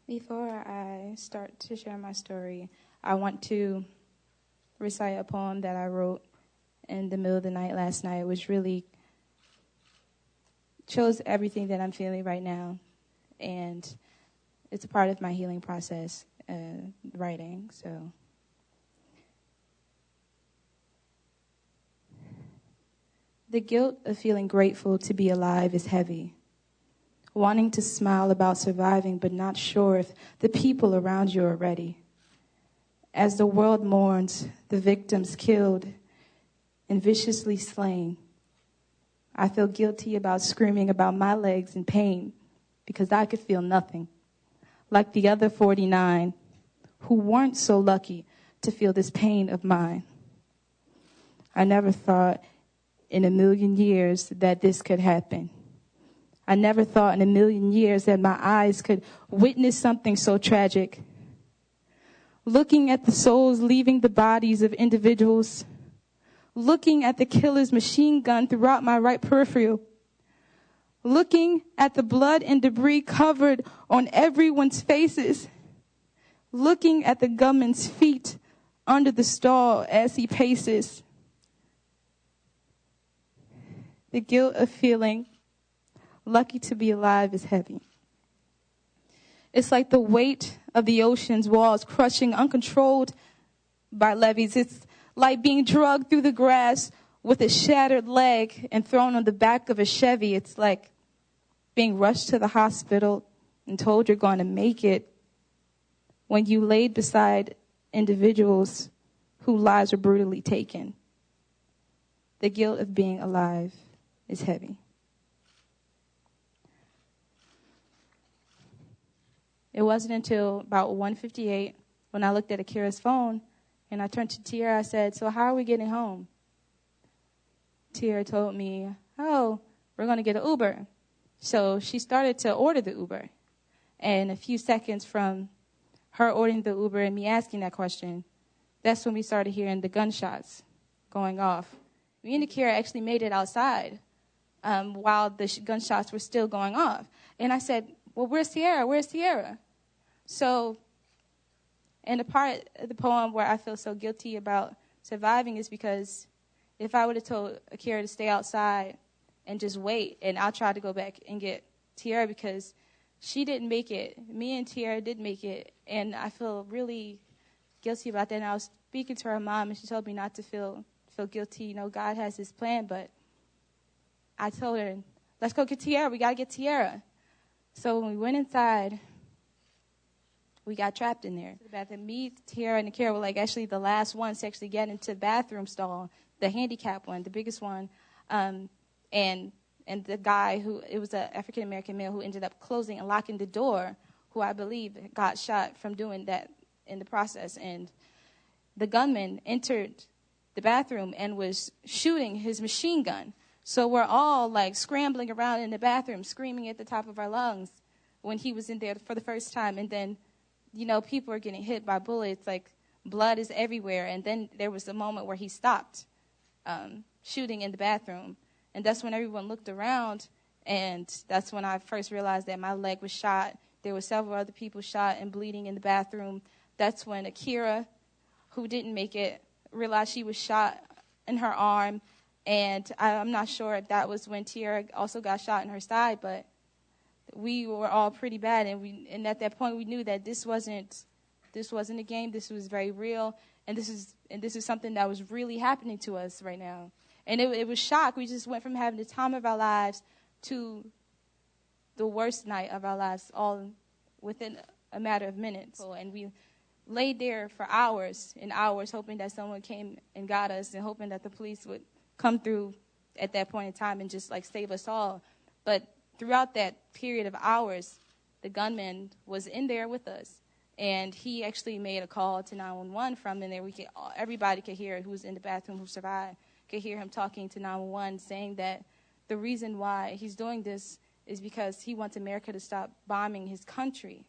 Before I start to share my story, I want to recite a poem that I wrote in the middle of the night last night, which really shows everything that I'm feeling right now. And it's a part of my healing process, writing. So, the guilt of feeling grateful to be alive is heavy. Wanting to smile about surviving, but not sure if the people around you are ready. As the world mourns the victims killed and viciously slain, I feel guilty about screaming about my legs in pain because I could feel nothing. Like the other 49 who weren't so lucky to feel this pain of mine. I never thought in a million years that this could happen. I never thought in a million years that my eyes could witness something so tragic. Looking at the souls leaving the bodies of individuals. Looking at the killer's machine gun throughout my right peripheral. Looking at the blood and debris covered on everyone's faces. Looking at the gunman's feet under the stall as he paces. The guilt of feeling lucky to be alive is heavy. It's like the weight of the ocean's walls crushing uncontrolled by levees. It's like being drugged through the grass with a shattered leg and thrown on the back of a Chevy. It's like being rushed to the hospital and told you're going to make it when you laid beside individuals whose lives were brutally taken. The guilt of being alive is heavy. It wasn't until about 1:58 when I looked at Akira's phone and I turned to Tiara. I said, "So how are we getting home?" Tiara told me, "Oh, we're going to get an Uber." So she started to order the Uber. And a few seconds from her ordering the Uber and me asking that question, that's when we started hearing the gunshots going off. Me and Akira actually made it outside while the gunshots were still going off. And I said, "Well, where's Tiara? Where's Tiara?" So, and the part of the poem where I feel so guilty about surviving is because if I would have told Akira to stay outside and just wait, and I'll try to go back and get Tiara because she didn't make it. Me and Tiara did make it, and I feel really guilty about that. And I was speaking to her mom, and she told me not to feel guilty. You know, God has his plan, but I told her, "Let's go get Tiara. We got to get Tiara." So when we went inside, we got trapped in there. And me, Tiara, and Akira were like actually the last ones to actually get into the bathroom stall, the handicap one, the biggest one. And the guy who, it was an African-American male who ended up closing and locking the door, who I believe got shot from doing that in the process. And the gunman entered the bathroom and was shooting his machine gun. So we're all like scrambling around in the bathroom, screaming at the top of our lungs when he was in there for the first time. And then, you know, people are getting hit by bullets, like blood is everywhere. And then there was a moment where he stopped shooting in the bathroom. And that's when everyone looked around. And that's when I first realized that my leg was shot. There were several other people shot and bleeding in the bathroom. That's when Akira, who didn't make it, realized she was shot in her arm. And I'm not sure if that was when Tiara also got shot in her side, but we were all pretty bad. And at that point we knew that this wasn't a game. This was very real, and this is something that was really happening to us right now. And it was shock. We just went from having the time of our lives to the worst night of our lives, all within a matter of minutes. And we laid there for hours and hours, hoping that someone came and got us, and hoping that the police would come through at that point in time and just like save us all. But throughout that period of hours, the gunman was in there with us, and he actually made a call to 911 from in there. Everybody could hear who was in the bathroom, who survived, could hear him talking to 911, saying that the reason why he's doing this is because he wants America to stop bombing his country.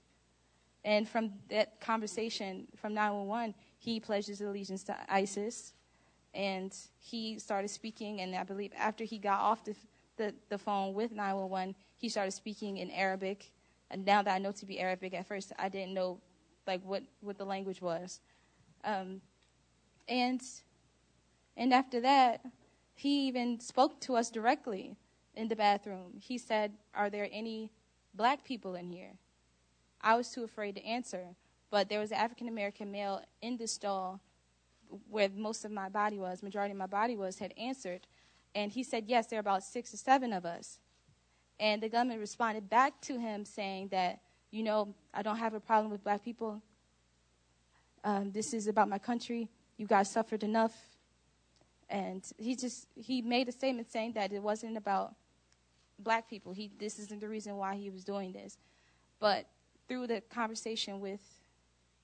And from that conversation from 911, he pledged his allegiance to ISIS, and he started speaking. And I believe after he got off the phone with 911, he started speaking in Arabic And now that I know to be Arabic, at first I didn't know like what the language was. And after that, he even spoke to us directly in the bathroom. He said, "Are there any black people in here?" I was too afraid to answer, but there was an African-American male in the stall where most of my body was, majority of my body was, had answered. And he said, "Yes, there are about 6 or 7 of us." And the gunman responded back to him saying that, "I don't have a problem with black people. This is about my country. You guys suffered enough." And he made a statement saying that it wasn't about black people. This isn't the reason why he was doing this. But through the conversation with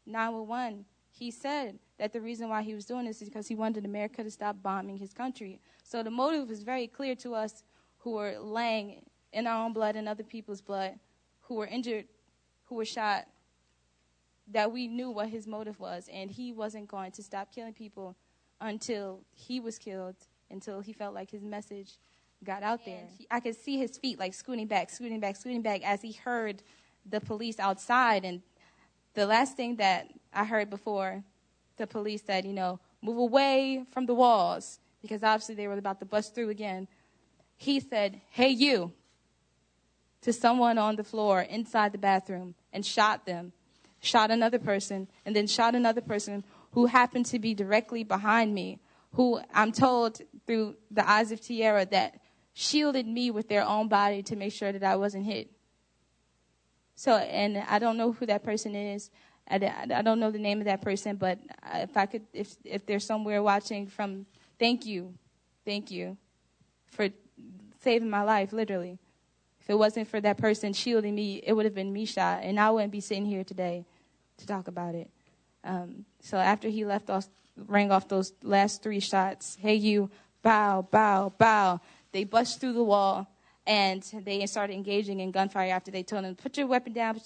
911, he said that the reason why he was doing this is because he wanted America to stop bombing his country. So the motive was very clear to us who were laying in our own blood and other people's blood, who were injured, who were shot, that we knew what his motive was. And he wasn't going to stop killing people until he was killed, until he felt like his message got out there. I could see his feet like scooting back as he heard the police outside. And the last thing that I heard before the police said, "Move away from the walls," because obviously they were about to bust through again. He said, "Hey, you," to someone on the floor inside the bathroom, and shot them, shot another person, and then shot another person who happened to be directly behind me, who I'm told through the eyes of Tierra that shielded me with their own body to make sure that I wasn't hit. So, and I don't know who that person is. I don't know the name of that person, but if they're somewhere watching thank you for saving my life, literally. If it wasn't for that person shielding me, it would have been me shot, and I wouldn't be sitting here today to talk about it. So after he rang off those last 3 shots, "Hey, you, bow, bow, bow," they bust through the wall, and they started engaging in gunfire after they told him, put your weapon down.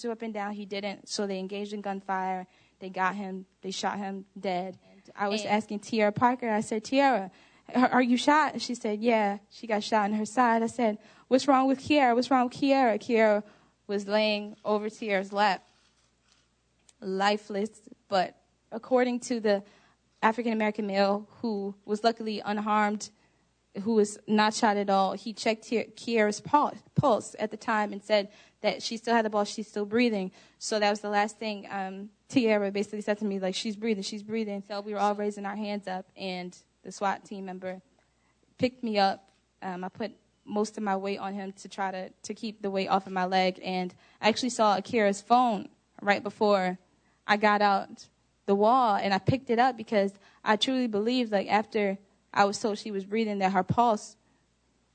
He didn't, so they engaged in gunfire. They got him. They shot him dead. I was asking Tiara Parker, I said, "Tiara, are you shot?" She said, "Yeah, she got shot in her side." I said, "What's wrong with Kiara? What's wrong with Kiara?" Kiara was laying over Tiara's lap, lifeless. But according to the African-American male who was luckily unharmed, who was not shot at all, he checked Kiara's pulse at the time and said that she still had the pulse, she's still breathing. So that was the last thing Tiara basically said to me, like, she's breathing. So we were all raising our hands up, and the SWAT team member picked me up. I put most of my weight on him to try to keep the weight off of my leg, and I actually saw Akira's phone right before I got out the wall, and I picked it up because I truly believed, like, after I was told she was breathing, that her pulse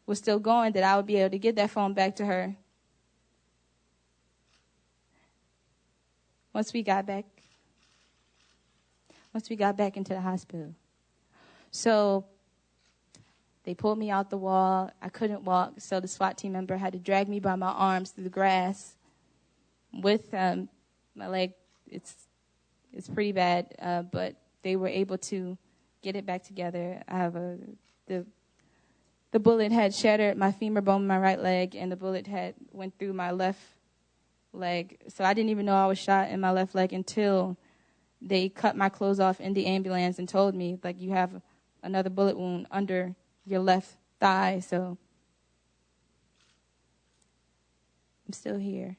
was still going, that I would be able to get that phone back to her. Once we got back into the hospital. So they pulled me out the wall. I couldn't walk, so the SWAT team member had to drag me by my arms through the grass with my leg. It's pretty bad, but they were able to get it back together. I have the bullet had shattered my femur bone in my right leg, and the bullet had went through my left leg. So I didn't even know I was shot in my left leg until they cut my clothes off in the ambulance and told me, like, you have another bullet wound under your left thigh. So I'm still here.